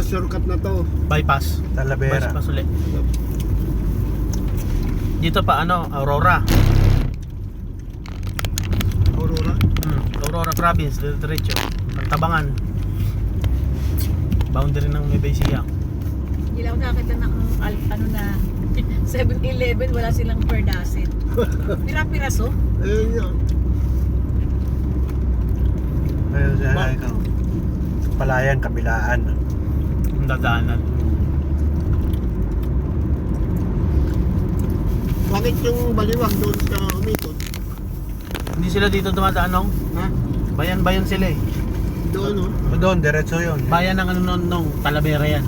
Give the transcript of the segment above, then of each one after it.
shortcut na to. Bypass. Talavera. Bypass ulit. Dito pa ano, Aurora. Aurora. Aurora Province, diretso. Tabangan. Boundary ng Nueva Ecija. Hindi lang ako nakakita ng ano na 7-Eleven, wala silang per dozen. Pira-piraso. Ayun yun. Ayun siya ikaw. Palayan, kabilaan. Ang dadaanan. Bakit yung baliwag doon sa umikot? Hindi sila dito dumadaan, no? Ha? Bayan-bayan sila eh. Doon, no? Doon, diretso yun. Bayan ng ano nung Talavera yan.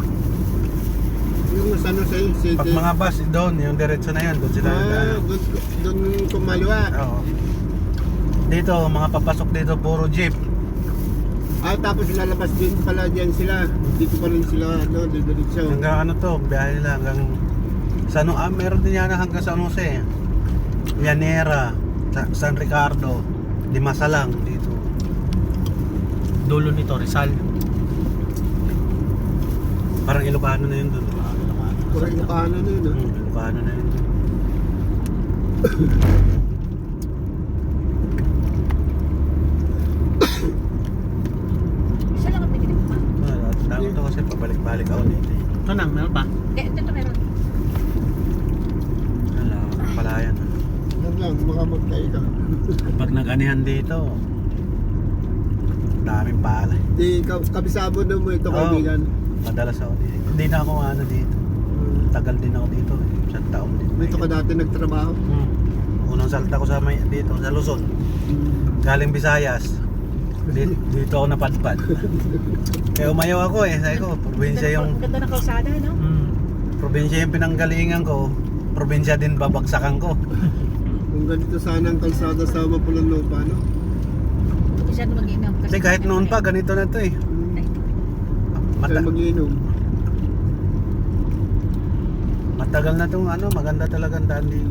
Yung San Jose City. Pag mga bus, doon, yung diretso na yan. Doon sila. Doon kumaliwa. Oo. Dito, mga papasok dito, puro jeep. Tapos lalabas din pala dyan sila. Dito pa rin sila, no? Diretso. Hanggang ano to, biyahe nila hanggang meron din yan hanggang San Jose. Llanera, San Ricardo, Dimasalang dito. Dulo nito, Rizal. Parang Ilocano na yun doon. Puro Ilocano na yun, no? Ilocano na yun. Isa lang ang pinili pa. Dami to kasi pabalik-balik ako dito. Ito nang, meron pa. Ito meron. Wala, palayan. Yan lang, baka magkaya ka. Pag nag-anihan dito, daming pala. Di, kabisabo na mo ito, kaibigan. Madalas ako dito. Hindi na ako ano dito. Tagal din ako dito. Isang taon din. Dito ka dati nagtrabaho. Unang salta ko sa dito sa Luzon. Galing Visayas. Dito ako napadpad. Kaya umayaw ako eh. Sabi ko, probinsya yung Ang ganda ng kalsada, no? probinsya yung pinanggalingan ko. Probinsya din babagsakan ko. Kung ganito sana ang kalsada sa Mapulang Lupa, no? Hindi siya mag-inom. Kasi kahit noon pa, ganito na to eh. Kaya mag-iinom. Matagal na tong ano, maganda talagang daan din.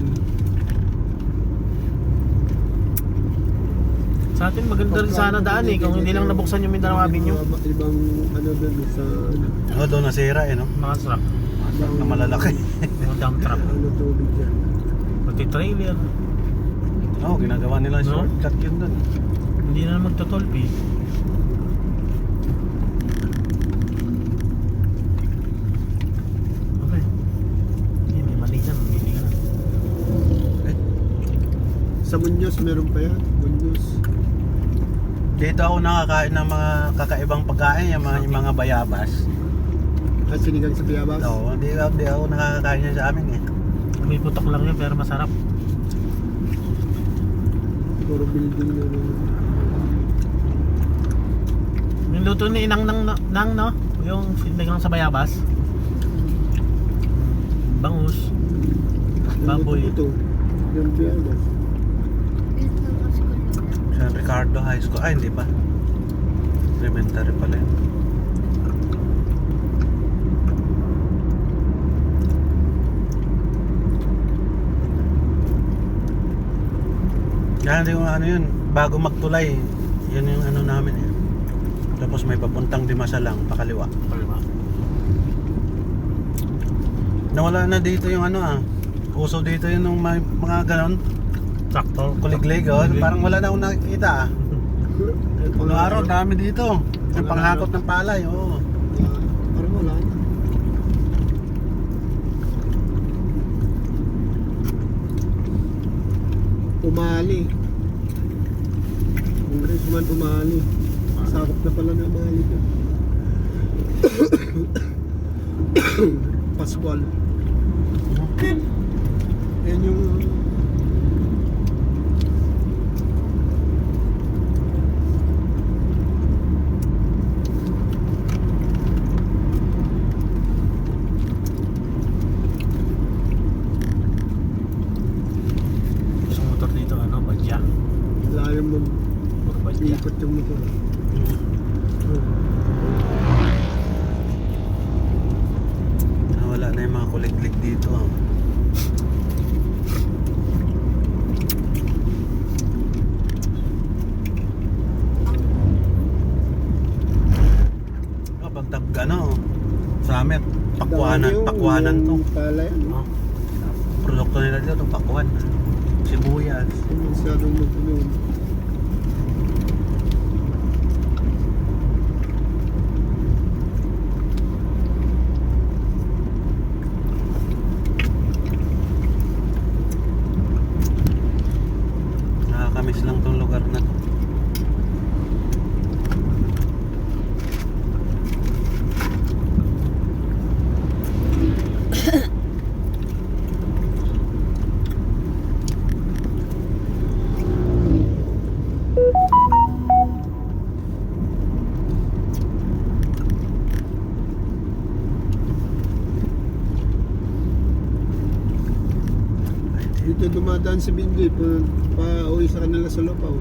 Sa atin maganda rin sana daan eh. Kung hindi lang nabuksan yung Mindanao Avenue. Ibang ano doon sa ano, Doon nasira eh no? Mga truck. Na malalaki. Mga dump truck. ano tubig dyan. Pati trailer. Oo, ginagawa nila No? shortcut yun doon. Hindi na magtotolpi. Okay. Hindi, may mali dyan. Hindi ka na. Sa Muñoz meron pa yan. Muñoz. Dito ako nakakain ng mga kakaibang pagkain, yung mga bayabas. Sinigang sa Piabas. Oo, hindi ako nakakakain yan sa amin eh. May putok lang yun pero masarap. Puro building na rin. Yung luto ni Inang nang no? Yung sinigang sa bayabas. Bangus. Baboy. Ito. Yung Piabas. San Ricardo High School. Ay, hindi pa. Elementary pala yun. Yan yung ano yun, bago magtulay, yun yung ano namin eh. Tapos may papuntang Dimasalang, pakaliwa. Nawala na dito yung ano uso dito yun ng mga ganon, Sakto. kuliglig parang wala na akong nakikita Puno araw, dami dito. Yung panghakot ng palay, oo. Parang wala na. Umali. Congressman Umali. Sakop na pala na Umali ko. Pascual. Yan yung Isang motor dito, ano, badya. layo mo Puro badya. ikot yung motor. Nawala na yung mga kuliglig dito. Pag ano, Sa amin, Dami yung pakwanan to. Palay, ano? Oh. Produkto nila dito, pakwan. Sibuyas. Masyadong mapuno. Nakakamiss lang tong lugar na to. Dito dumadaan si Bindoy pa-uwi sa kanila sa Lopaw.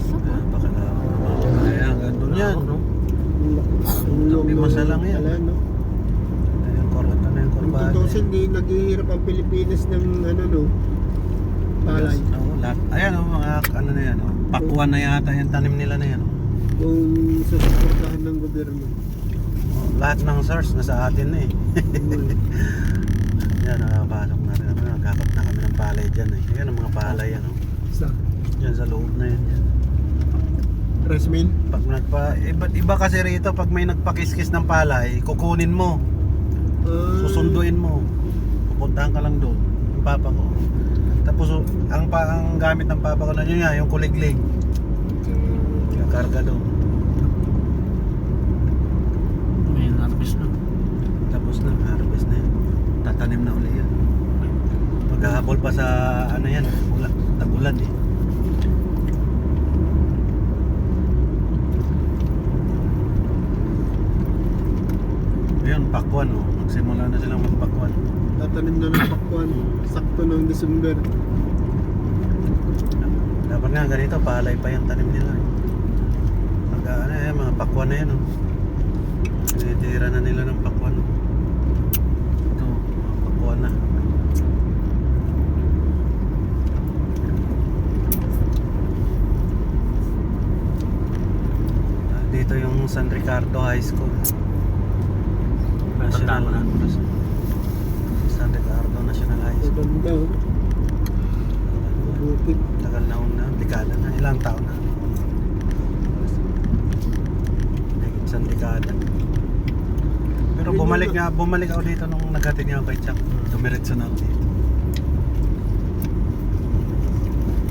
Napakalaman. Ayan, gandun yan. No? Hindi masalang yan. Wala, no? Ito yung ito na yung Kung kurbada. tutusin, di naghihirap ang Pilipinas ng ano, no? Palay. Oo, lahat. Ayan o, mga ano na yan. Pakwan na yata yung tanim nila na yan. Kung susuportahan ng gobyerno. Lahat ng source nasa atin na eh. Yan, nakapasok na rin. Nagkakap na kami ng palay dyan eh. Yan ang mga palay yan. Sa Yan sa loob na yan. Rasmin? Pag iba kasi rito, pag may nagpakiskis ng palay, kukunin mo. Susunduin mo. Pupuntahan ka lang doon. Yung papa ko. Tapos ang gamit ng papa ko na yun nga, yung kuliglig. Kakarga doon. May harvest na. Tapos na, harvest na yan. Tatanim na uli yan. Maghahabol pa sa ano yan, tag-ulan eh. Ayun, pakwan oh. Magsimula na silang magpakwan. Tatanim na ng pakwan. Sakto ng December. Dapat nga ganito, palay pa yung tanim nila. Ano eh, mga pakwan na yan oh. Tinitira na nila ng pakwan. Ito, mga pakwan na. Dito yung San Ricardo High School. Natandaan mo na. San Ricardo National High School. Maganda, oh. Bukit. Tagal na una, dekada na, ilang taon na. Higit isang dekada. Pero bumalik ako dito nung naghatid niya ako kay Chuck. Dumiretso na ako dito.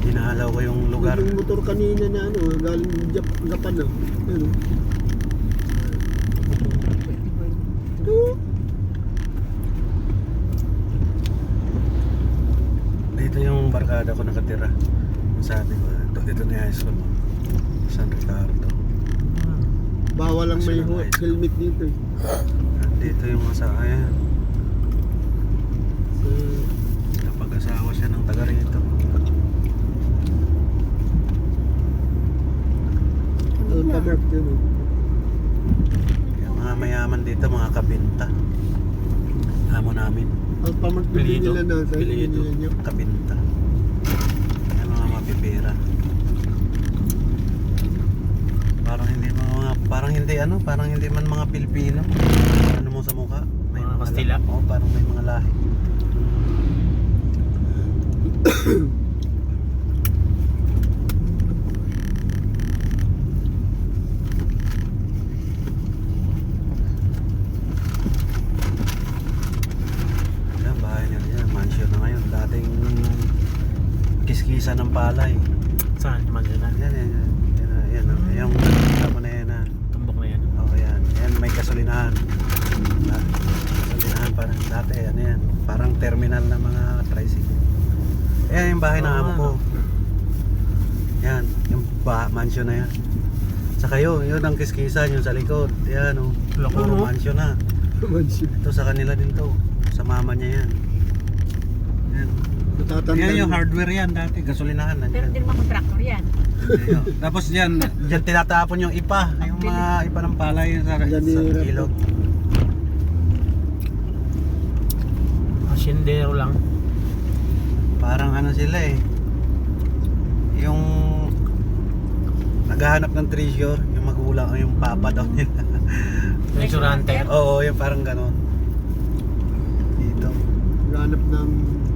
Hinahalaw ko yung lugar. Yung motor kanina na ano, galing Japan na. Ano? Dito yung barkada ko nakatira. Sabi ko, dito na yung high school mo. San Ricardo. Bawal ang may National High School. helmet dito. Dito yung asahan. So, Napag-asawa siya ng taga rito. Alphamark yun. Oh. Yung mga mayaman dito, mga kabinta. Amo namin. Alphamark Pilito. nila na. Sa Pilito. nila nyo. Kabinta. Yung mga mapipira. Parang hindi man mga Pilipino. Ano mo sa mukha? May Mga Kastila? Oo, parang may mga lahi. Yan, bahay nila yan. Mansion na ngayon. Dating kiskisan ng palay. Saan man yun na? Yan. Yung tama na yan. Tumbok na yan. Oh, yan. Yan, may gasolinahan. Gasolinahan parang dati. Ano yan? Parang terminal ng mga tricycle. Yan yung bahay ng amo ko. Yan. Yung mansion na yan. Saka yun ang kiskisan yung sa likod. Yan o. Loko, Puro no? mansion na. Mansion. Ito sa kanila din to. Sa mama niya yan. Yan. Natatanda. Yan yung hardware yan dati. Gasolinahan Pero nandiyan. hindi naman contractor yan. Ayun. Tapos dyan tinatapon yung ipa. Yung mga ipa ng palay sa Ganira. ilog. Asyendero lang. Parang ano sila eh. Yung naghahanap ng treasure, yung magulang magulang, yung papa daw nila. Treasure hunter. Oo, yung parang ganon. Dito. Hanap ng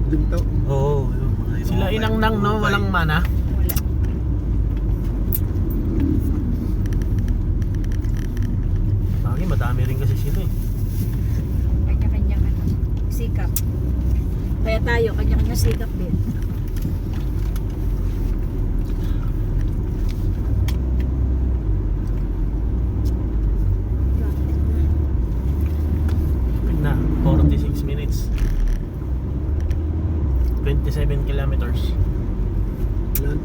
ginto. Oo, yung mga Sila inang nang no, hukay. walang mana. Wala. Lagi madami rin kasi sila eh. Kanya-kanya ano, sikap. Kaya tayo, kanya-kanya sikap din. Na 46 minutes. 27 kilometers. Ilan?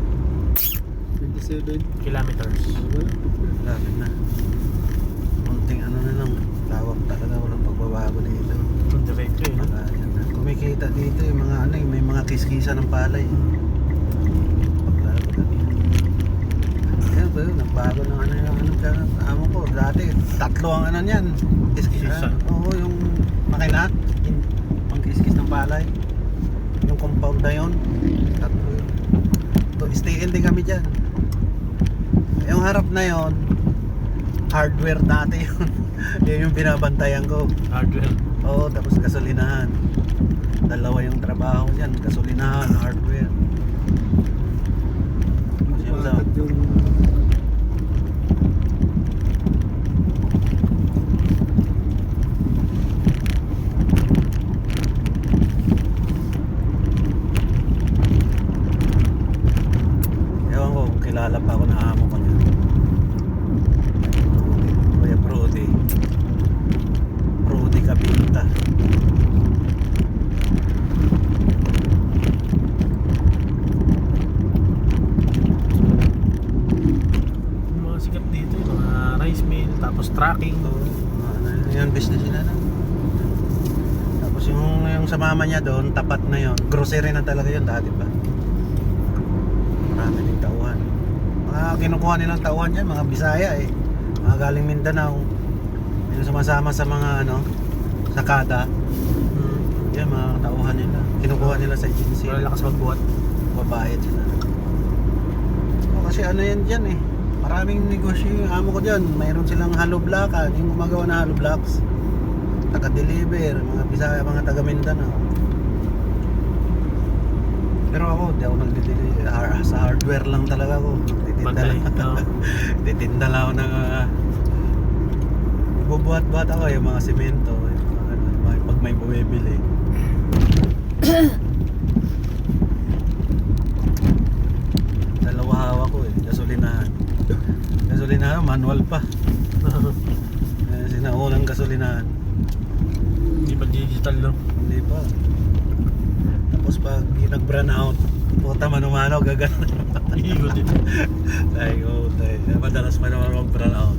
27. Kilometers. Wala. Lapit na. Munting ano na lang. Lawak talaga, walang pagbabago dito. Diretso eh. No? Ayan na. Kumikita dito yung mga ano may mga kiskisa ng palay. Paglabot na dito. Ayan ba yun, nagbago ng ano yung ano ka, amo ko. Dati, 3 ang ano niyan. Kiskisa. Kiskisa? Oo, yung makina. Pang kiskis ng palay. Yung compound na yun. 3 yun. Stay-in din kami dyan. Yung harap na yun, hardware dati yun. Yun yung binabantayan ko. Hardware. Oo, tapos gasolinahan. Dalawa yung trabaho dyan, gasolinahan, hardware. Yung sa Bakit yung... ewan ko kung kilala pa ako na amo ko niya. Kuya Brody. Brody Kapinta. Yung mga sikat dito, yung mga rice mill, tapos trucking. So, ano yun, business nila na. Tapos yung sa mama niya doon, tapat na yun. Grocery na talaga yun dati pa. Marami ng tauhan. Mga kinukuha nilang tauhan dyan, mga Bisaya eh. Mga galing Mindanao. Yung sumasama sa mga ano, sakada. Yan, mga tauhan nila. Kinukuha nila sa agency. Wala lakas magbuhat. Babayad sila. O, kasi ano yan dyan eh. Maraming negosyo yung amo ko dyan. Mayroon silang hollow blockan. Yung gumagawa na hollow blocks. Taga-deliver. Mga Bisaya, mga taga-Mindanao. Pero ako, di ako nagdi-deliver. Sa hardware lang talaga ako. Titinda Bantay. lang. No? Titinda lang ako ng... bubuhat-buhat ako yung mga semento. Yung mga, pag may bumibili. Dalawa hawak ko eh, gasolinahan. Gasolinahan, manual pa. Sinaunang gasolinahan. Hindi pa digital no? Hindi pa. Tapos pag nag-brand out, puta mano-mano, gagana. Iigo din. Ay, oh, tayo. Madalas pa naman mag-brand out.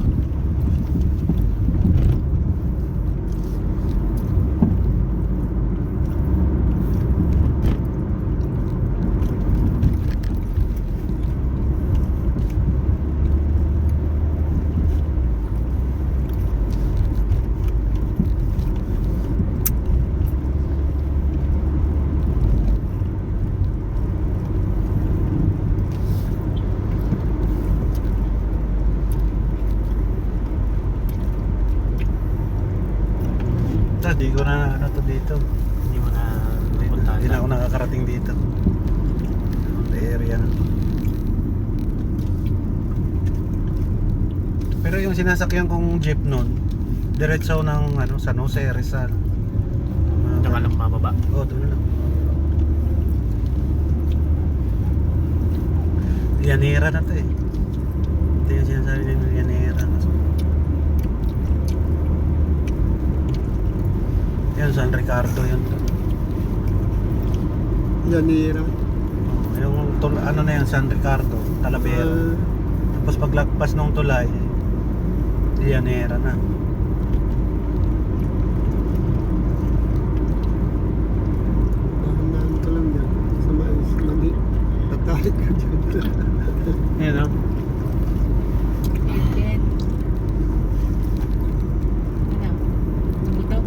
Di ko na ano to dito. Hindi mo na napuntahan. Hindi na ako nakakarating dito. The area na. Pero yung sinasakyan kong jeep nun, diretso ng ano, San Jose, Rizal. Diyan ka lang mababa. Oo, doon na lang. Llanera na to eh. Ito yung sinasabi ng Llanera. Yan, San Ricardo yun. Llanera. Yung ano na yan, San Ricardo, Talavera. Tapos paglagpas ng tulay, Llanera na. Dahan-dahan ka lang yan. Sa mais, mali. Tatarik ka dyan. Yan no? Then, ano? Ito?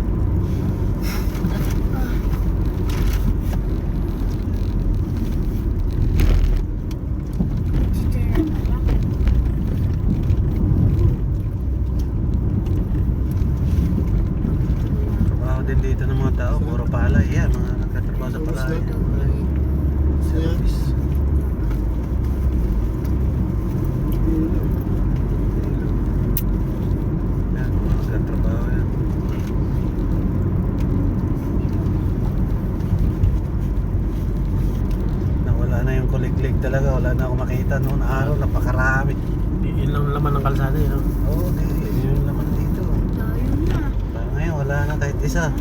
nakita noon araw, napakarami. Yun lang laman ng kalsada yun, no? Oo, yun naman dito. Ayun na. Parang ngayon, wala na kahit isa.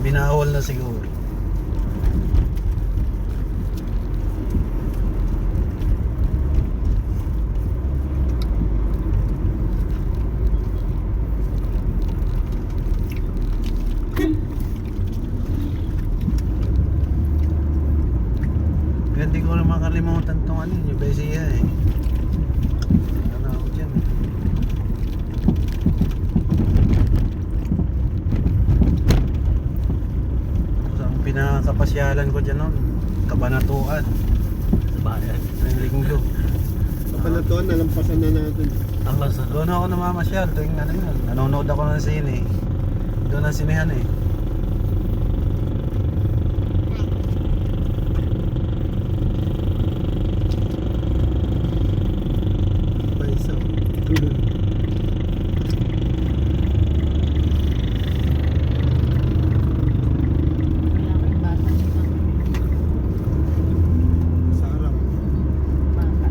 Binawal na siguro. Kaya hindi ko na makalimutan tong ano, yung Besia eh. Ano ako dyan eh. Tapos ang pinakapasyalan ko dyan noon, Kabanatuan, Sa bayan. ng linggo. Kapanatuan, nalampasan na natin. Ang basta. Doon ako namamasyal tuwing ano yun. Nanonood ako ng sine. Doon ang sinehan eh. Pa isa. Wala ko yung bata dito. Sa harap. Bata.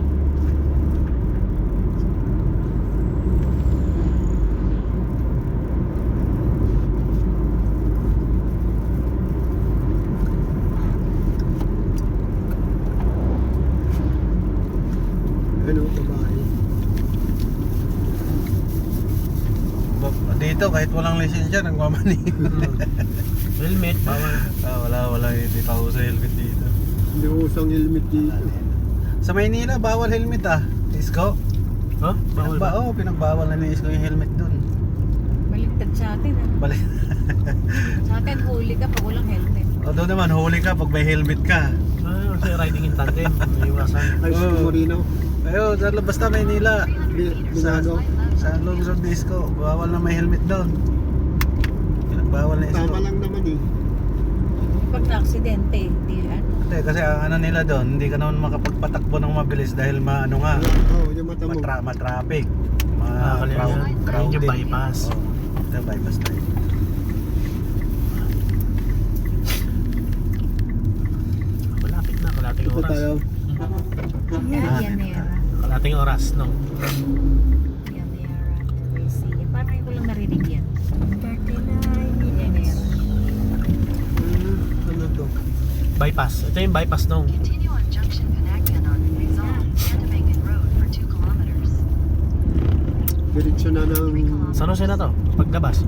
Ano, babae. Dito kahit walang lisensya nagmamani. Helmet, bawal. wala hindi pa uso helmet dito. Hindi usang helmet dito. Sa Maynila bawal helmet ah. Isko. Huh? Bawal ba? Pinagbawal na ni Isko yung helmet dun. Baligtad sa atin ah. Balik. Sa atin huli ka pag walang helmet. O doon naman huli ka pag may helmet ka. Ah, kasi riding in tandem. May iwasan. Ay, Oo. Morino. Ayo, basta Maynila. Binago. Sa Lungsod Disco, bawal na may helmet doon. Pinagbawal na Isko. Tama lang naman eh. Pag na-aksidente, di ano. Hindi, kasi ang ano nila doon, hindi ka naman makapagpatakbo ng mabilis dahil maano nga, Oo, yung mata mo. matraffic. Yun yung bypass. Oo, ito bypass tayo. Malapit na, kalating Ito oras. tayo. Yanera. Kalating oras, no? Yanera. Garcia. Parang ngayon ko lang narinig yan. 39 Yanera. Ano to? Bypass. Ito yung bypass, no? Continue on Junction Pinagyan on Rizal, Andamangan Road for 2 kilometers. Diretso na ng... San Jose na to? Paglabas.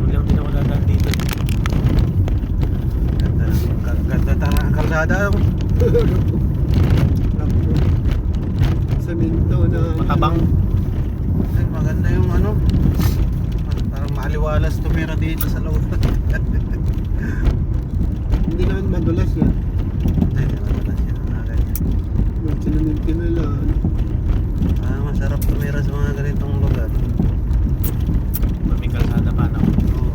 Walang din ako dadaan dito. Ganda ang kalsada. Semento na... Matabang. Ay, maganda yung ano. Parang maaliwalas tumira dito sa loob. Hindi naman madulas yan. Ay, wala siya. Ganyan. Yung sinunod nila. Masarap tumira sa mga ganitong lugar. May kalsada pa na. Oo.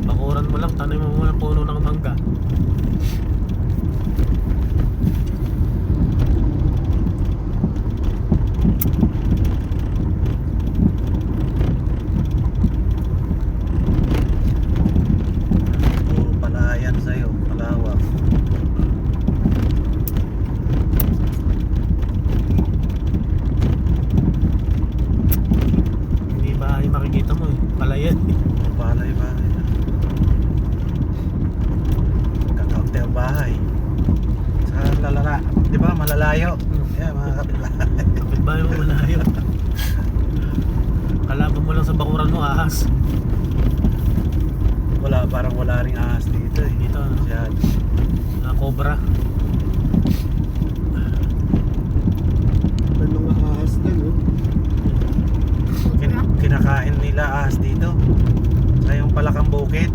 Bakuran mo lang, tanay mo muna puno ng mangga. Puro palayan sa'yo, palawak. Hindi ba ay makikita mo eh. Palayan eh. Puro palay bahay. Kakaunti ang bahay. Sa lalala, di ba malalayo? Yeah, mga kapitbahay. Kapitbahay mo malayo. Kalaban mo lang sa bakuran mo, ahas. Parang wala ring ahas dito eh. Dito, ano? Masyado. Na cobra. May mga ahas din, oh. Kinakain nila ahas dito. Sa yung palakang bukid.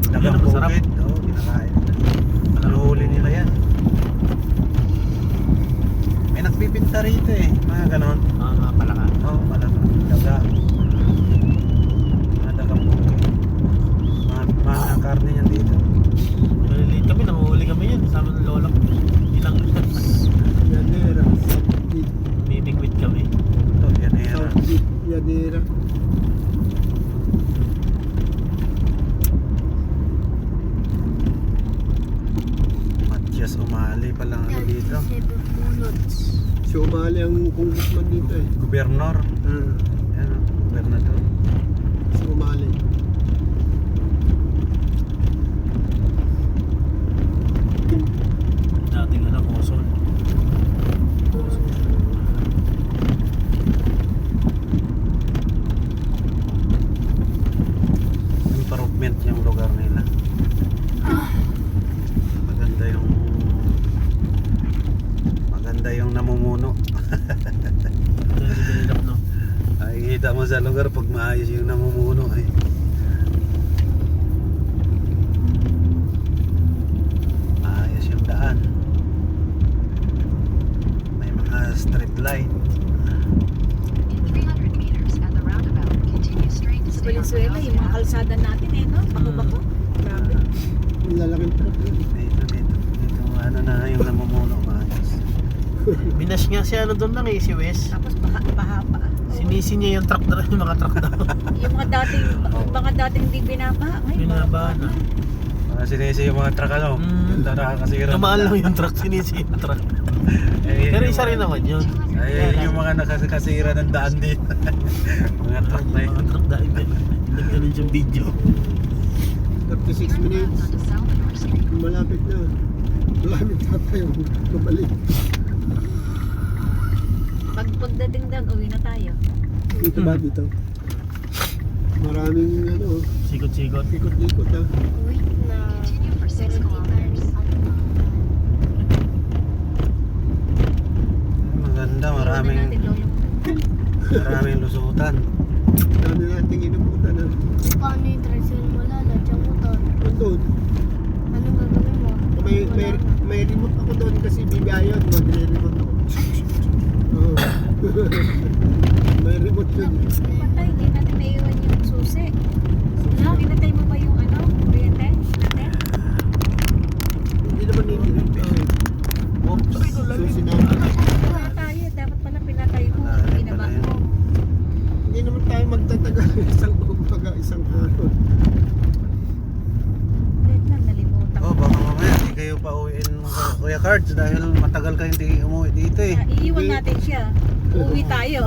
Dagang Yun ang masarap. bukid. Oo, kinakain nila. Nahuhuli nila yan. May nagbibinta rito eh. Mga ganon. Mga palaka. Oo, palaka. Daga. Mga dagang bukid. Mga karne yan dito. Maliliit kami, nanguhuli kami yan. Kasama ng lola ko. Ilang Yanera. South bibigwit kami. Ito, yan eh. South Yanera. Ignatius Umali palang ano dito. 37 bullets. Si Umali ang congressman dito eh. Gobernador. Yan, gobernador. Si Umali. Dating ano, Quezon. Improvement yung lugar nila. Maganda yung namumuno. Develop, no? Ay, kita mo sa lugar pag maayos yung namumuno eh. Maayos yung daan. May mga street light. In 300 meters at the roundabout, continue straight to Sa stay on Valenzuela, yung mga Rojas kalsada natin eh, no? Bako-bako. Grabe. Ang lalaking truck yun. Dito ano na yung namumuno maayos. Binash nga si ano doon lang eh, si Wes. Tapos baha pa. Sinisi niya yung truck daw, yung mga truck daw. Yung mga dating hindi binabaha. Ngayon, Binabaha na. Mga sinisi yung mga truck ano. Yung nakakasira. Tumaan lang yung truck, sinisi yung truck. Pero isa rin naman yun. Ay, yung mga nakakasira ng daan dito. Mga truck na yun. Mga truck dahil nagganon yung video. 36 Turn minutes. left onto South York Street. Malapit na. Malapit na tayo. Babalik. Pagdating doon, uwi na tayo. Dito ba dito? Maraming ano, Sikot-sikot. ikot-ikot ah. Wait na. Continue for 6 kilometers. Maganda, Iwan na natin daw yung maraming lusutan. Dami nating inubutan ah. Paano yung tricycle mo lalat yung motor? Doon. Anong gagawin mo? May remote ako doon kasi bibiyayon. Magre-remote ako. Oo. May remote yun. patay. Hindi natin naiwan yung susi. Pinatay mo ba yung ano? Kuryente natin? Hindi naman hindi. Susi na. Wala tayo. Dapat pala pinatay mo. Binaba mo. Hindi naman tayo magtatagal isang araw. Wait lang, nalimutan Oh, ko. baka mamaya hindi kayo pa uwiin mo Kuya Cards dahil matagal kayo hindi umuwi dito eh. Iiwan natin siya. Uuwi tayo.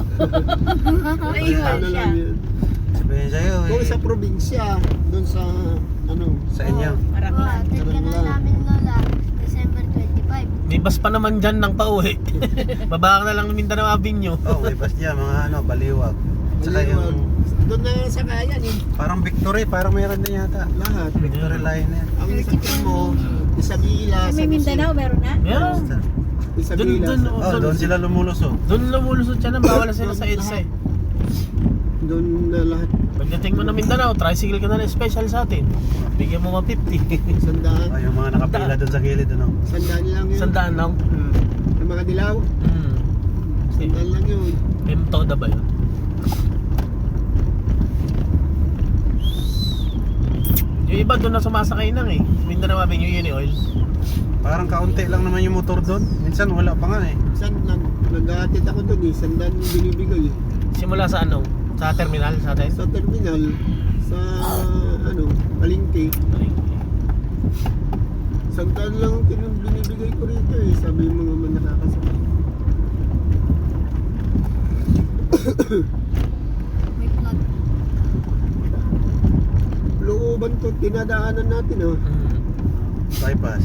Naiwan Ano siya. lang yun. Sabihin sa'yo Kung eh. sa probinsya, doon sa ano, Sa inyo. Maramlan. Atin ka na namin lola. December 25. May bus pa naman dyan ng pauwi. Baba ka na lang ng Mindanao Avenue. Oh, may bus dyan, mga ano, baliwag. Saka yung doon na sa kaya yun. parang Victory, parang meron din yata. Lahat. Victory line yan. Ang isang mo, Isabela, May Mindanao, meron na? Yeah. Isabela. Doon, Oh, doon sila lumulusog. Doon lumulusot siya nang bawal na sila sa EDSA eh. Doon na lahat. Pagdating mo na Mindanao, tricycle ka na lang special sa atin. Bigyan mo 150. Sandaan. Oh, yung mga nakapila doon sa gilid, ano. Sandaan lang yun. Sandaan lang. Yung mga dilaw. Sandaan lang yun. Toda ba yun? Yung iba doon na sumasakay nang eh. Mindanao Avenue yun eh, oil. Parang kaunti lang naman yung motor doon. Minsan wala pa nga eh. Saan nag-aatid ako doon eh. Sandaan yung binibigay eh. Simula sa ano? Sa terminal sa atin? Sa terminal, sa ano, palengke. Sandaan lang binibigay ko rito eh. Sabi yung mga nakakasakay. May plug. Looban to, tinadaanan natin oh. Bypass.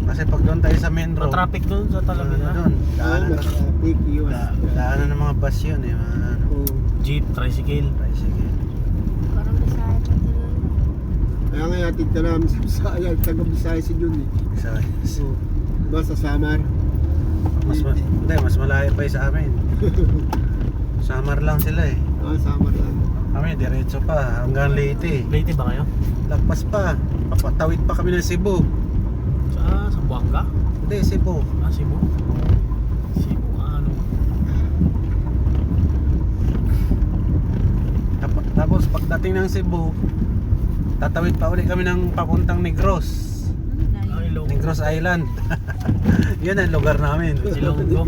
Kasi pag doon tayo sa main road, Traffic doon sa talaga ano na. doon, daanan, Traffic yun. daanan ng mga bus yun eh. Mga ano, Oh. Jeep, tricycle. tricycle. Parang Bisaya na tuloy. Kaya nga yatid ka namin sa Bisaya, taga Bisaya si Jun eh. Isa. Oh. Diba sa Samar? Hindi, mas malayo pa sa amin. Samar lang sila eh. Samar lang. Kami, diretso pa hanggang Leyte. Leyte ba kayo? Lagpas pa. Papatawid pa kami ng Cebu. Sa Buanga? Hindi, Cebu. Cebu. Cebu, ano? Tapos pagdating ng Cebu, tatawid pa ulit kami ng papuntang Negros. Ay, Ilonggo. Negros Island. Yun ang lugar namin. Ilonggo.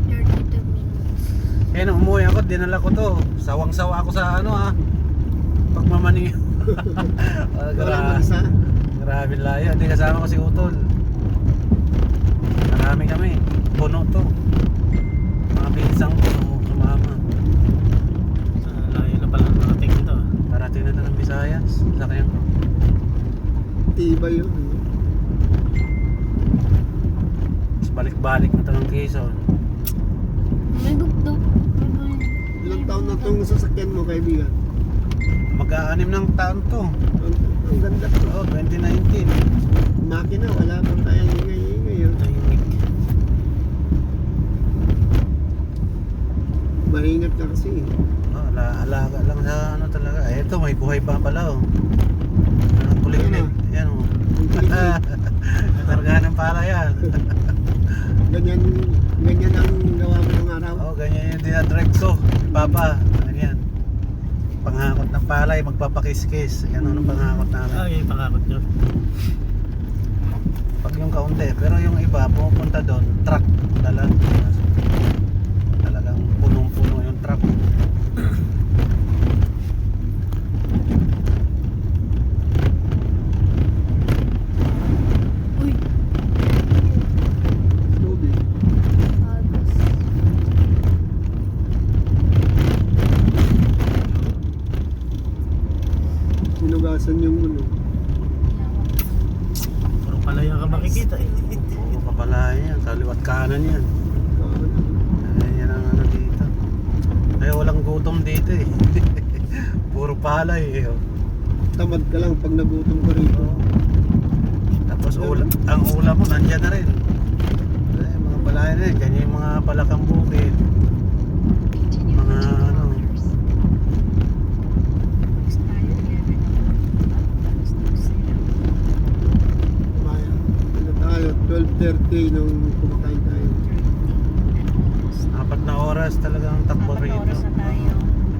32 minutes. Kaya nung umuwi ako, dinala ko to. Sawang-sawa ako sa ano pagmamaning. Wala mag-isa. Grabe layo. Hindi kasama ko si Utol. Marami kami. Puno to. Mga pinsang puno sumama. Layo na pala narating dito. Parating na ito ng Visayas. Sakyan ko. Tibay yun. Tapos balik-balik na ito ng Quezon. May bugtog. May bulit. Ilang taon na itong sasakyan mo, kaibigan? Mag-aanim ng taon to. Ang ganda to. Oo, 2019. Makina, wala pang tayong ingay-ingay yun. Tahimik. Maingat ka kasi. Oh, alaga lang sa ano talaga. Eh, ito may buhay pa pala oh. Ang kulit-kulit. Yan oh. Ang kilig. Targahan ng pala yan. Ganyan ang gawa mo ng araw. Oh, ganyan yung dinadrive ko. Papa, ganyan. Panghakot ng palay, magpapakiskis. Yan ang panghakot namin. Ay, pangakot nyo. Pag yung kaunti, pero yung iba pumupunta doon, truck dala. Talagang punong-puno yung truck. Uy. Tubig. Agos. Sinugasan yung ano. Puro palaya ka makikita eh. Oo, papalayan yan. Kaliwat kanan yan. Ano. Yan ang ano dito. Ay, walang gutom dito eh. Puro palay eh. Oh. Tamad ka lang pag nagutom ka rito. Tapos ang ulam mo nandyan na rin. Ay, mga palayan na rin. Ganyan yung mga palakang bukid. Continue Mga for 2 ano. kilometers. Next tayo, 11. Maya. Ano tayo? 12:30 nung kumakain tayo. 4 na oras talagang takbo 4 rito. oras na tayo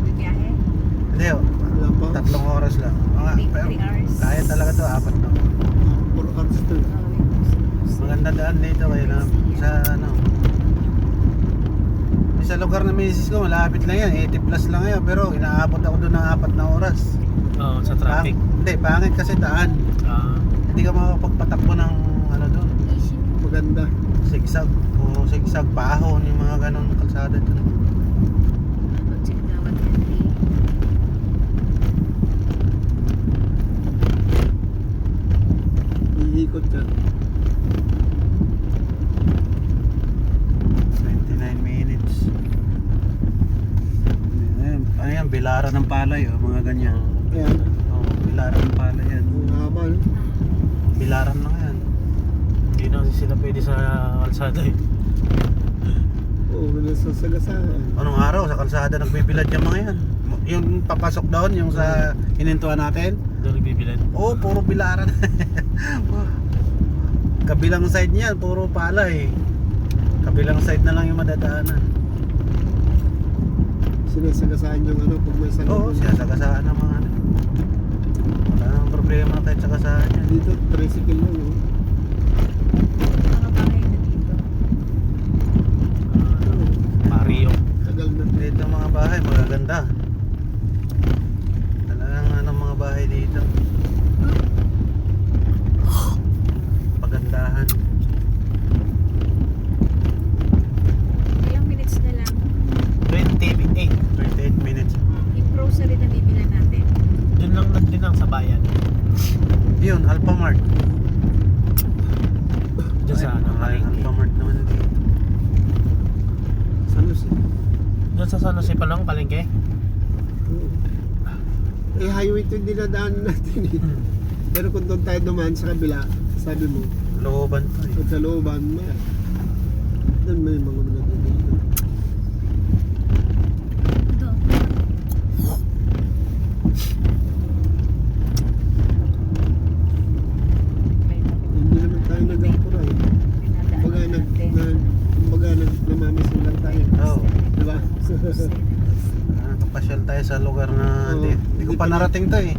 bibiyahe. Hindi oh. Wala pa. 3 oras lang. Mga, 3 hours. kaya talaga to 4 na. 4 hours to. Maganda daan dito kayo na sa ano. Sa lugar na misis ko malapit lang yan, 80 plus lang yan, pero inaabot ako doon ng 4 na oras. Oo, sa traffic. Hindi, pangit kasi daan. Ah, Hindi ka makapagpatakbo ng ano doon, Easy. Maganda. sigsag o sigsag pahon, yung mga ganong kalsada doon. Pag sinagawad hindi. Iikot ka. 29 minutes. Ayun, ano yan, bilaran ng palay oh, mga ganyan. Ayan. Oh, bilaran ng palay yan. Ang haba, no? Bilaran lang yan. hindi na kasi sila pwede sa kalsada eh. Oo, nasasagasaan. Anong araw sa kalsada nagbibilad yung mga yan? Yung papasok doon, yung sa hinintuan natin. Doon nagbibilad. Oo, puro bilaran. Kabilang side niyan, puro palay. Kabilang side na lang yung madadaanan. Sinasagasaan yung ano pag may Oo, salubong. siyasagasaan ng mga ano. Wala nang problema kahit sagasaan yan. Dito, tricycle lang. Oh. Mga bahay na dito. Mario. Tagal na. Dito ang mga bahay, magaganda. Talagang ano mga bahay dito. Pagandahan. Ilang minutes na lang. 28. 28 minutes. Yung grocery na bibilan natin. Doon lang din lang sa bayan. Yun, Alphamart. Diyan sa ano, Ay, Palengke. Alphamart naman dito. San Jose. Doon sa San Jose pa lang, Palengke. Oo. Eh, highway ito yung dinadaanan natin eh. Pero kung doon tayo dumaan sa kabila, sabi mo, Looban to eh. sa looban mo, doon may mga mga dito. Ito. Hindi naman tayo nag-apura eh. Kumbaga, namamisin lang tayo. Oo. Diba? Nakapasyal tayo sa lugar na Oo. hindi ko pa narating to eh.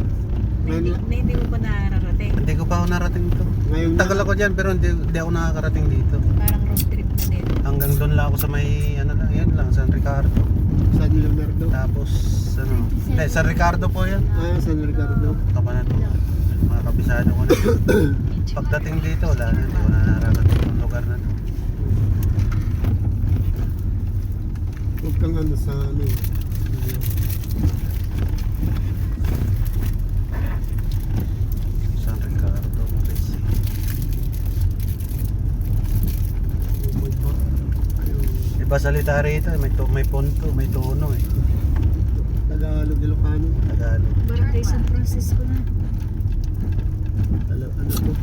Hindi mo pa nararating. Hindi ko pa ako narating to. Ngayon Tagal ako dyan pero hindi ako nakakarating dito. Parang road trip na din. Hanggang doon lang ako sa may ano lang, yan lang, San Ricardo. San Leonardo. Tapos, ano, hindi, San Ricardo po yan. San Ricardo. Kapanan po. Mga kabisado ko na. Pagdating dito, wala na. Hindi ko na nararating yung lugar na to. Huwag kang ano sa ano eh. San Ricardo, Maris. Oh my God. Ayun. Iba salita rito, may punto, may tono eh. Tagalog, Ilocano. Tagalog. Barangay San Francisco na. Ano to?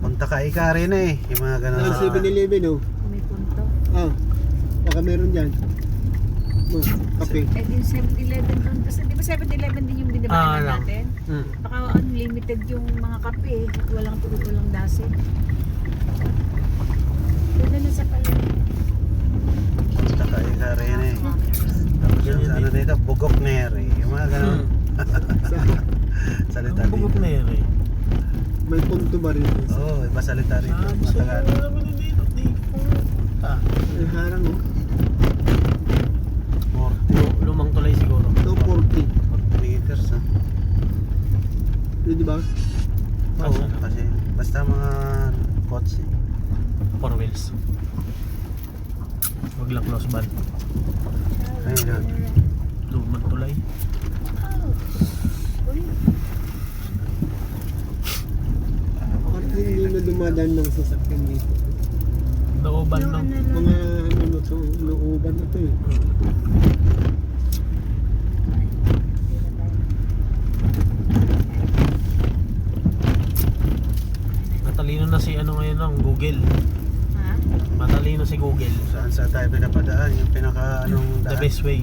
Punta ka ika rin eh. Yung mga ganun. Ang 7-Eleven oh. May punto. Baka meron dyan. Kape. Eh din 7-Eleven doon. Kasi di ba 7-Eleven din yung binabaan lang. natin? Hmm. Baka unlimited yung mga kape. At walang tulog, walang dasin. Doon na sa palengke. Punta ka ika rin eh. Tapos yung sa ano dito, Bugok Neri. Yung mga ganun. Salita Ang bugok dito. na yun eh. May punto ba rin? Oo, iba salita rito. Ah, Mga gusto ko Tagalog. naman dito. Di pumunta. May harang oh. Lumang tulay siguro. 240. 40 meters ha. Di ba? Oo, kasi basta mga kotse. 4 wheels. Huwag lang close band. Ayun yun. Lumang tulay. Parang hindi na dumadaan mga sasakyan dito. Looban no. Mga ano na to, looban na to eh. Matalino na si ano ngayon ng Google. Ha? Matalino si Google. Saan sa tayo pinapadaan? Yung pinaka anong The daan? best way.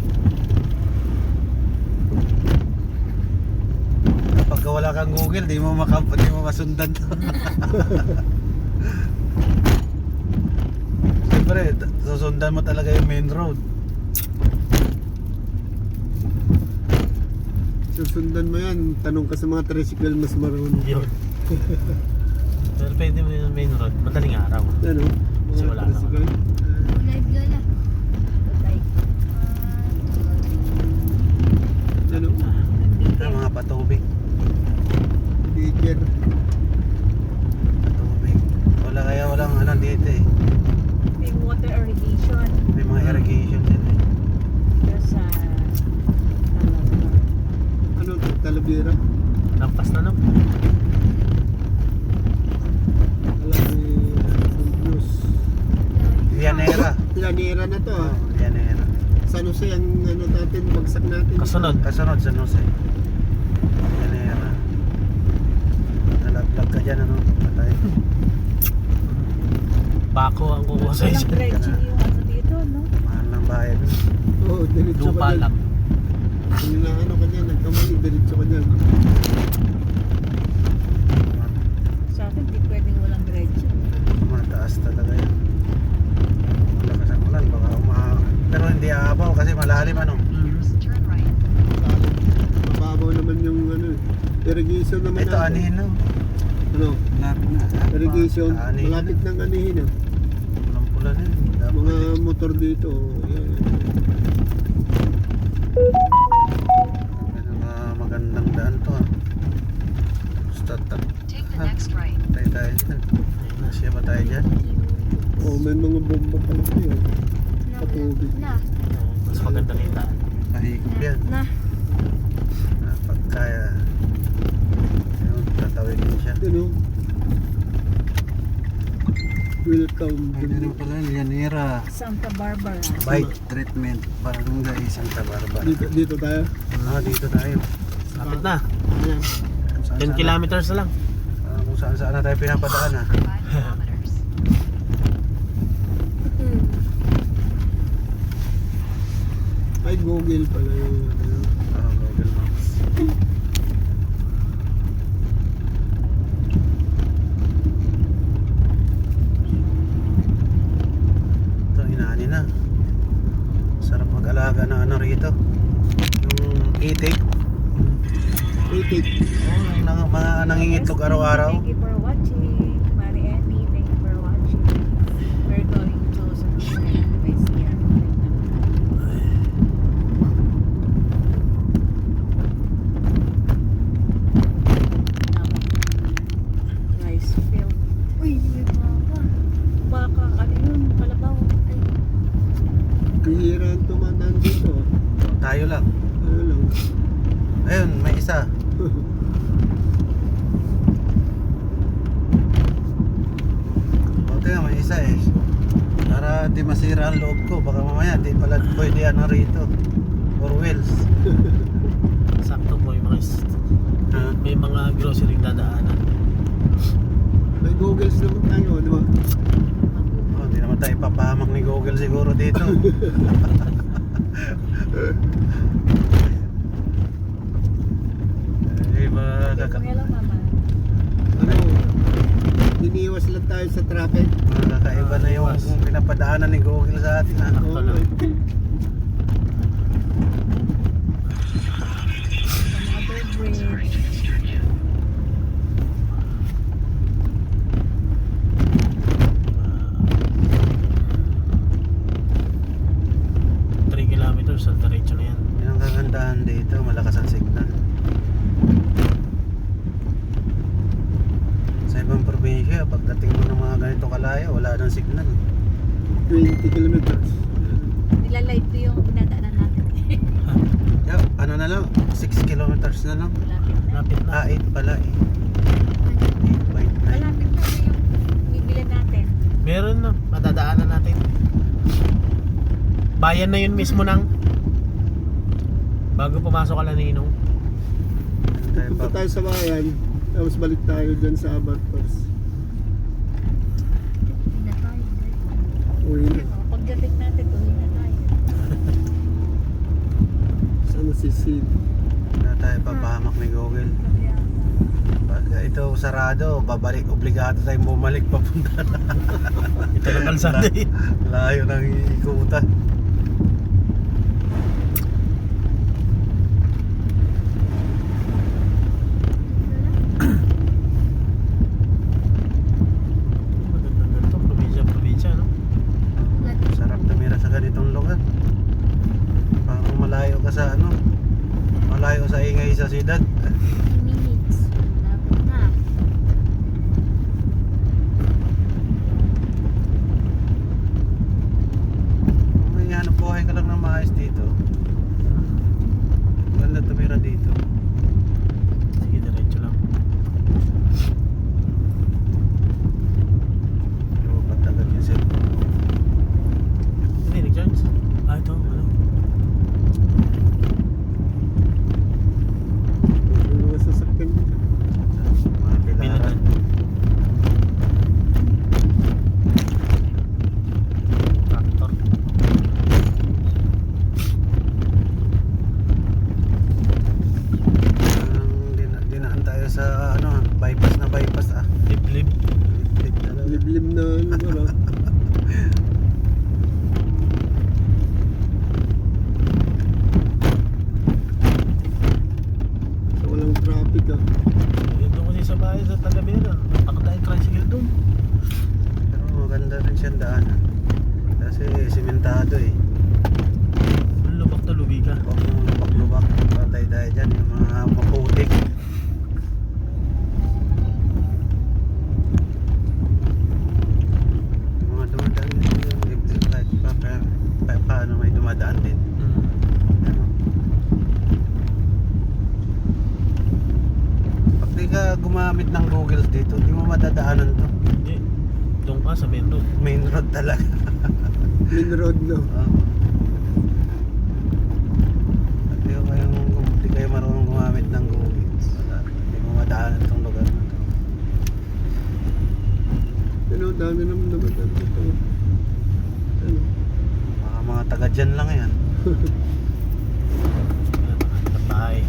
Kapag wala kang Google, di mo masundan to. Siyempre, susundan mo talaga yung main road. Susundan mo yan, tanong ka sa mga tricycle mas marunong. Yun. Pero pwede mo yung main road. Madaling araw. Ano? Kasi Mga wala na. tricycle. Live gala. Ano? Ah, mga patubig. Beaker. Patubig. Wala kaya walang ano dito eh. May water irrigation. May mga irrigation din eh. Pero sa Ano to? Talavera? Lampas na no. Alam ni San Cruz. Llanera. Llanera na to ah. Oh, Llanera. San Jose ang ano natin, bagsak natin. Kasunod. Kasunod sa Jose. Llanera. Nalaglag ka dyan ano? Patay. Bako ang kukuha sa walang isyo. dredging yung ano dito, no? Mahal ng bahay dun. Oo, diretso Lupa ka dyan. lang. Kung ano ka dyan, nagkamali, diretso ka dyan. Sa atin, di pwedeng walang dredging. Mataas talaga yan. Malakas ang ulan, baka pero hindi aabaw kasi malalim ano. Turn right. Salit. Mababaw naman yung ano, irrigation naman Ito natin. anihin no. Ano? Malapit na. Irrigation, Anihin. malapit ng anihin ah. Walang pula na yun. Mga motor dito, yan. Magandang daan to ah. Start up. Take the next right. Tayo dyan. Nasya ba tayo dyan? Oh, may mga bomba pala tayo. Patubig. Na. Mas maganda na yung daan. Mahigop yan. Na. Pagkaya ayun, tatawagin siya. Ano? Welcome to Ano pala, Llanera. Santa Barbara. Bike treatment. Barangay Santa Barbara. dito tayo. Dito tayo. Lapit na. Ayan. 10 kilometers na lang. Kung saan na tayo pinapadaan ah. 5 kilometers. Ay, Google pala yung ano. Google Maps. Ito, inaani na. Sarap mag-alaga na ano rito. Yung itik. Itik. Mga nangingitlog araw-araw. Thank you for watching. Mari Emmy, thank you for watching. We're going to San Jose. Ayun, may isa. Buti nga may isa eh. Para di masira ang loob ko. Baka mamaya di pala pwede ano rito. Four wheels. Sakto po yung mga Ha? may mga grocery dadaanan. May goggles naman tayo, di ba? Oh, di naman tayo ipapahamak ni Google siguro dito. Eh, Hello, mama. Ano, iniiwas lang tayo sa traffic. kakaiba na yung pinapadaanan ni Google sa atin. Ha? Sakto lang. Another bridge. Ah, 3 kilometers sa diretso na yan. Yan ang kagandahan dito, malakas ang signal. Sa ibang probinsya, pagdating mo ng mga ganito kalayo, wala nang signal. 20 kilometers. Nilalive ko yung pinadaanan natin. Yeah, ano na lang, 6 kilometers na lang. Malapit na. Lapit na. 8 pala eh. 8.9. Malapit na yung bibilan natin. Meron na, madadaanan natin. Bayan na yun mismo ng bago pumasok ka lang Ninong. Punta tayo sa bayan, tapos balik tayo dyan sa Abartos. Hindi na tayo. Uwi na. Pagdating natin, uwi na tayo. Sana si Sid. Wala tayo papahamak ni Google. Pag ito sarado, babalik, obligado tayong bumalik papunta na. Ito lang kalsada eh. Layo ng ikutan. Magandang ganito, probinsya, no? Sarap tumira sa ganitong lugar. Parang malayo ka sa ano, malayo sa ingay sa siyudad. 10 minutes. Lapit na. May hanap buhay ka lang ng maayos dito. Ganda tumira dito. Sige, diretso lang. Pero patagal yung cellphone ko. Hindi, nag-charge. Ah, ito, ano? Yung mga sasakyan dito. Sa mga Bilan pilaran. Tractor. Dinaan tayo sa ano, bypass na bypass ah. Liblib. Lip talaga. Liblim na lugar. So, walang traffic ah. Eh, doon kasi sa bahay sa Talavera. Takot tayong tricycle doon. Pero maganda rin siyang daanan. Kasi simentado eh. Lubak na lubi ka. Huwag mong lubak-lubak. Patay tayo dyan. Yung mga maputik. Yung mga dumadaan din yung liblib kahit paano may dumadaan din. Mm. Ano? Pag di ka gumamit ng Google dito, di mo madadaanan to. Hindi. Doon ka sa main road. Main road talaga. Main road no. Pag di kayo marunong gumamit ng Google, wala. Di mo madaanan itong lugar na to. Ano, dami naman dito. Ano? Mga taga dyan lang yan. Ayan, mga bahay.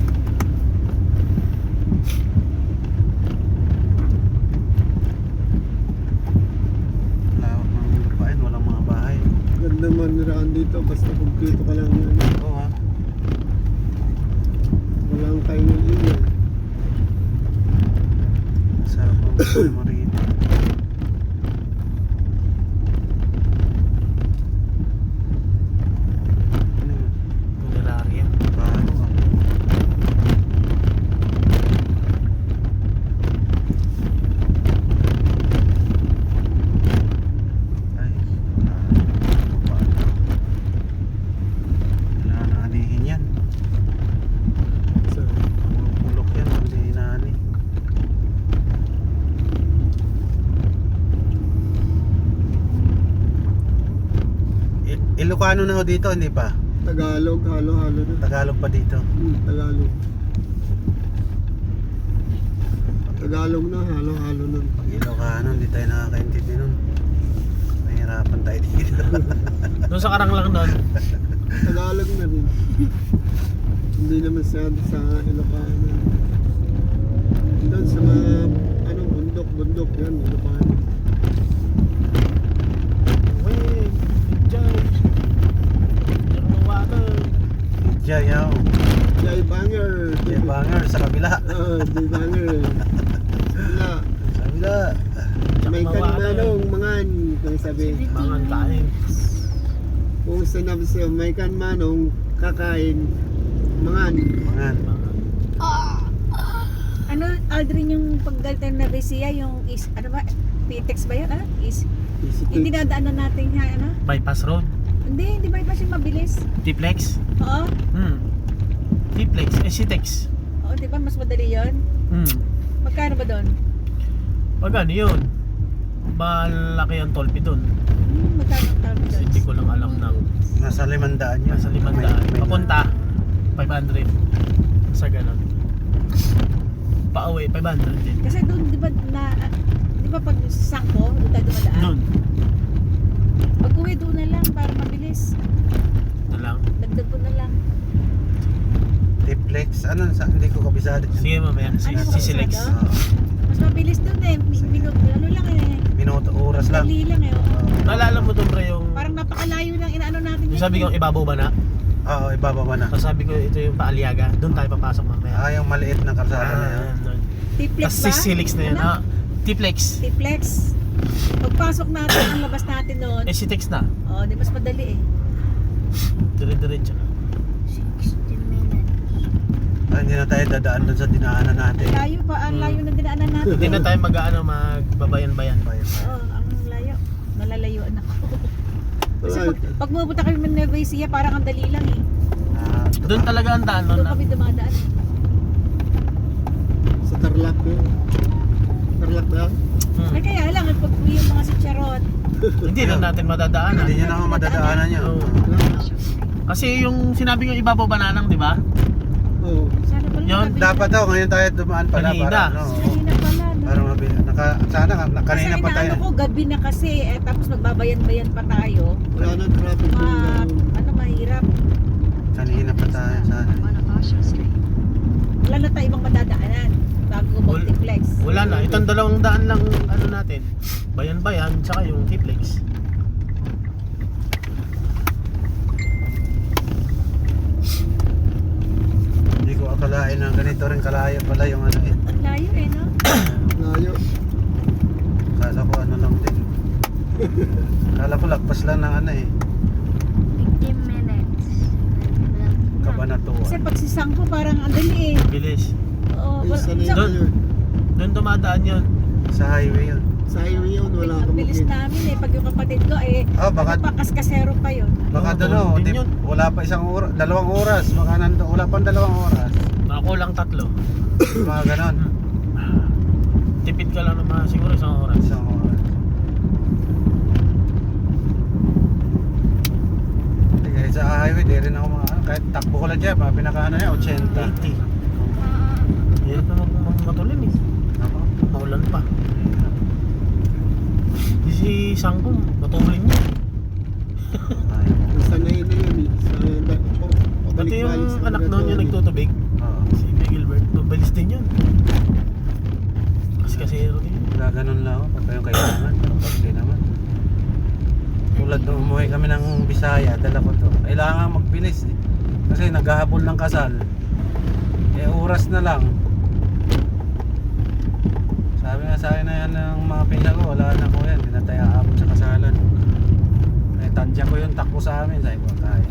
Lawak ng lupain, walang mga bahay. Ganda man niraan dito, basta kumpleto ka lang yan. Oo ha. Walang kainin ingay. Sarap ang buhay mo rito. Ano yun? Funeraria. Paano ah? Ay, paano? Wala na anihin yan. Ilocano na ho dito, hindi pa. Tagalog, halo-halo na. Tagalog pa dito. Tagalog. Tagalog na, halo-halo na. Pag Ilocano, hindi tayo nakakaintindi nun. Mahirapan tayo dito. Doon sa karang lang doon. Tagalog na rin. Hindi naman sa Ilocano. Doon sa mga bundok yan, Ilocano. Wait, enjoy. Diyan ang water. Jay, yaw. Jay Banger. Jay Banger sa kabila. Jay Banger. Wala. Sa kabila. May kanmanong mangan. Kung sabi. Mangan kain. Kung sinabi sa'yo, may kanmanong kakain. Mangan. Mangan. Ano, Aldrin, yung paggaltan na Vesia, yung is, ano ba, PTEX ba yun, ah? Yung dinadaanan natin, ha, ano? Bypass road. Hindi ba yung mabilis? T-Flex. Oo, T-Flex. C-Tex. oo, di ba, mas madali yun? Magkano ba doon? Pag ano yun? Malaki ang toll fee doon. Magkano ang tawag doon? Hindi ko lang alam ng Nasa 500 yun. nasa 500. Papunta 500. Sa ganun. Pauwi 500 din. Kasi doon, di ba pag sangko, doon tayo dumadaan? Doon. Pag uwi doon na lang, para mabilis. Na lang. Dagdag ko na lang. T-Flex. Ano? Hindi ko kabisado. Sige mamaya. Ano Si Silex. kabisado? Mas mabilis doon eh. Minuto, ano lang eh. Minuto, oras lang. Dali lang eh. Oo. Naalala mo doon pre yung Parang napakalayo ng inaano natin. yung sabi ko ibabaw ba na? Oo, ibababa na. Tapos sabi ko ito yung Paaliaga. Doon tayo papasok mamaya. Yung maliit na kalsada na yun. doon. T-Flex Tapos ba? si Silex na yun. Ano? T-Flex. T-Flex. Pagpasok natin, ang labas natin noon. Eh si Tex na. Oo, di mas madali eh. Dire-diretso. 60 minutes. Hindi na tayo dadaan doon sa dinaanan natin. Layo pa, ang layo na dinaanan natin. Hindi na tayo magbabayan-bayan. Oo, ang layo. Malalayuan ako. Kasi Alright. pag pumunta kami ng Nueva Ecija, parang ang dali lang eh. Doon talaga ang daan Doon na. kami dumadaan. Sa Tarlac yun. Tarlac ba yan? Ay kaya lang, pag yung mga si Charot, Hindi na natin madadaanan. Hindi nyo naman madadaanan yun. Oo. Kasi yung sinabi ng ibabaw bananang, di ba? Oo. sana pala Yun, nakabili- Dapat daw, ngayon tayo dumaan pala. Kanina. Para, ano, Kanina pala, no? para mabili. Sana nga, kanina Kasi pa tayo. inaano ko, gabi na kasi, tapos magbabayan-bayan pa tayo. Wala nang traffic Ma, doon. ano, mahirap. Kanina pa tayo. Sana. Bonifacio Street. Wala na tayo ibang madadaanan bago multiplex. Wala na. Itong dalawang daan lang ano natin. Bayan-bayan, tsaka yung T-Flex. Hindi ko akalain na ganito rin kalayo pala yung ano eh. Ang layo eh, no? Layo. Kala ko ano lang din. Kala ko lagpas lang ng ano eh. 15 minutes. Kasi Kabanatuan. pag si Sangko parang ang dali eh. Bilis. Oo, Ay, sanay na Doon. yun. Doon dumadaan yun. Sa highway yun. Sa highway yun, wala ang kang bilis makita. namin eh. Pag yung kapatid ko eh, Baka ano pa, kaskasero pa yun. baka Oo, doon doon oh, din yun. wala pa isang oras, 2 oras. Baka nando, wala pang 2 oras. Nakakulang 3. Mga ganon. Tipid ka lang naman siguro isang oras. Isang oras. Kahit sa highway, di rin ako kahit takbo ko lang dyan, mga pinakaano niya, 80. 80. Hirap na matulin eh. Ako. Maulan pa. Si Sangko, matulin niya. Ay, Sanay na yun eh. Pati yung anak noon yung nagtutubig. oo. Si Gilbert, balis din yun. Kasero din yun. Gaganon lang ako pag kayong kailangan. Pero pag di naman. Tulad nung umuwi kami ng Bisaya, dala ko to. Kailangan magbilis eh. Kasi naghahabol ng kasal. Oras na lang. Sabi nga sa akin na yan ng mga pinsa ko, wala na ko yan. Hindi na tayo aabot sa kasalan. Tansya ko yung takbo sa amin. Sabi ko, kaya.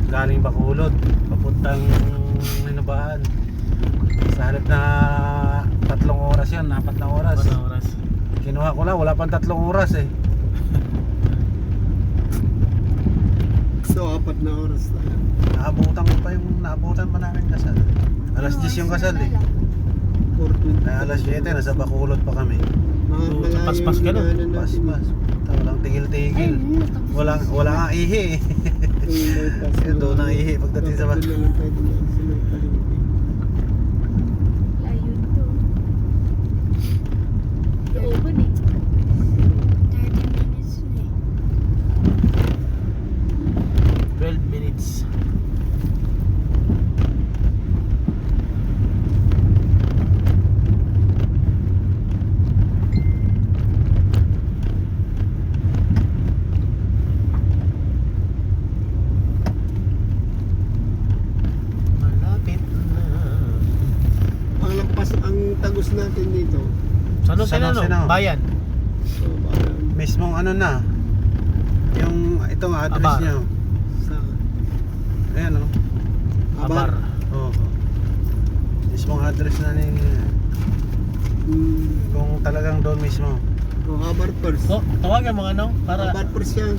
Galing Bacolod, papuntang Hinubaan. Sa halip na 3 oras yan, 4 na oras. 4 oras. Kinuha ko lang, wala pang 3 oras eh. So, 4 na oras na. Naabutan pa namin kasal. Alas 10 yung kasal eh. 14. Kaya alas 7, nasa Bacolod pa kami. Malayo Paspas ka na. yung ano natin. Pas. Walang tigil-tigil. Wala nga ihi. Kaya doon ang ihi pagdating sa Doon na lang pwede na sa may palengke. Ayun to. Looban eh. 30 minutes na eh. 12 minutes. Malapit na. Ang lampas ang tagos natin dito. San Jose na, no? San Jose na. Bayan. So, parang Mismong ano na. Yung itong address Abar. niyo. sa Ayan o. Abar. Oo. Mismong address na ni kung talagang doon mismo. Oh, Abar first. So, tawagan mga ano? Para Abar first yan.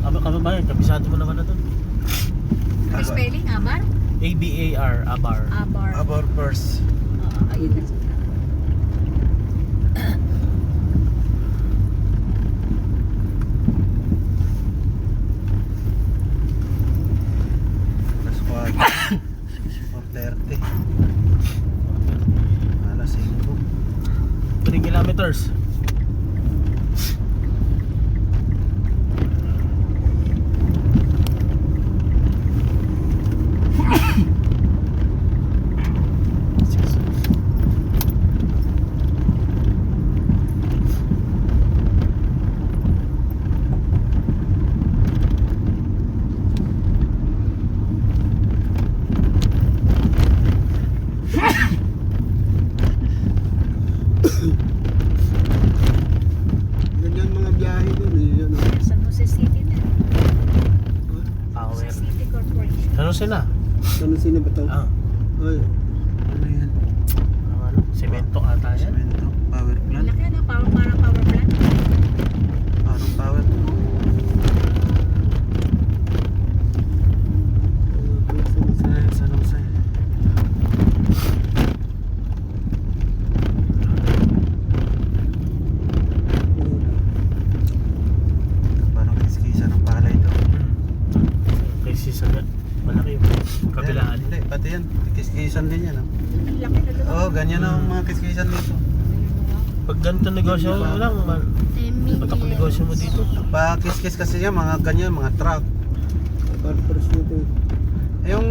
kababayan, kabisado mo naman na doon. May spelling, Abar? A-B-A-R, Abar. Abar. Abar first. Ayun na. Alas 4. 4:30. Alas 5. 3 kilometers. Ganyan mga biyahe dun eh. Ano. San Jose City na. Power. San Jose City Corporation. San Jose na. Ano sino ba to? Ah, Ay. Ano yan? ano? Semento ata yan. Cemento. Power plant. Malaki na, parang power plant. Parang power. San Jose. Parang kiskisa ng palay ito. Kasi sa malaki yung kabilaan. Hindi, pati yan. Kiskisan din yan. Ang laki na doon. Oo, ganyan ang mga kiskisan dito. Pag ganito negosyo lang, 10 pag ako minutes. negosyo mo dito. Pa kiskis kasi yan, mga ganyan, mga truck. Abar first nito eh. Yung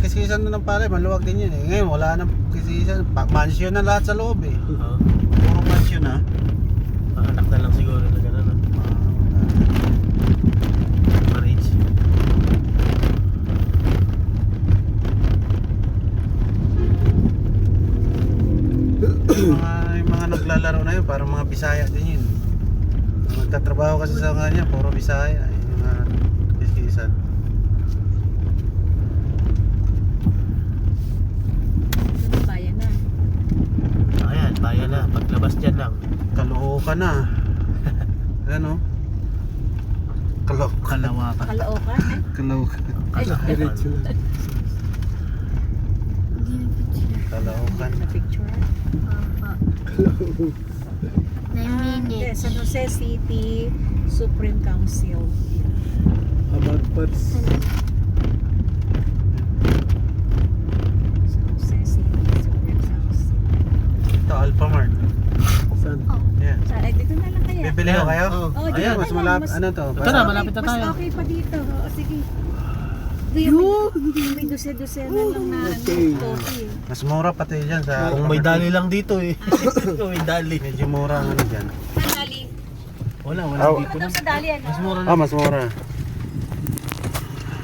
kiskisan na ng palay, maluwag din yun eh. Ngayon, wala nang kiskisan. Mansion na lahat sa loob eh. Oo. Puro mansion na. Anak na lang siguro na gano'n. No? Marriage. Yung mga naglalaro na yun, parang mga Bisaya din yun. Nagtatrabaho kasi sa kanya, puro Bisaya. Yung mga kiskisan. Doon bayan na. Ayan, bayan na. Paglabas dyan lang. Caloocan na. Ano? Caloocan. Kalawakan. Kaloocan eh. Caloocan. Diretso lang. Hindi na picture. Caloocan. Na picture. 9 Hindi, minutes. San Jose City Supreme Council. Abar first. San Jose City Supreme Council. Ito, Alphamart. Saan? Yan. Dito na lang kaya. Bibili ko kayo? Oh. Oh, Ayan, dito mas na lang, malapit. Ano to? Ito na, malapit na tayo. Mas okay pa dito. Oo, sige. May dose-dose na lang na Okay. coffee. Mas mura pati dyan sa... Kung may dali lang dito eh. Kung may dali. Medyo mura ang ano dyan. Dali. Wala Oh. dito Ano na. sa dali ano? Mas mura na. Ah, mas mura.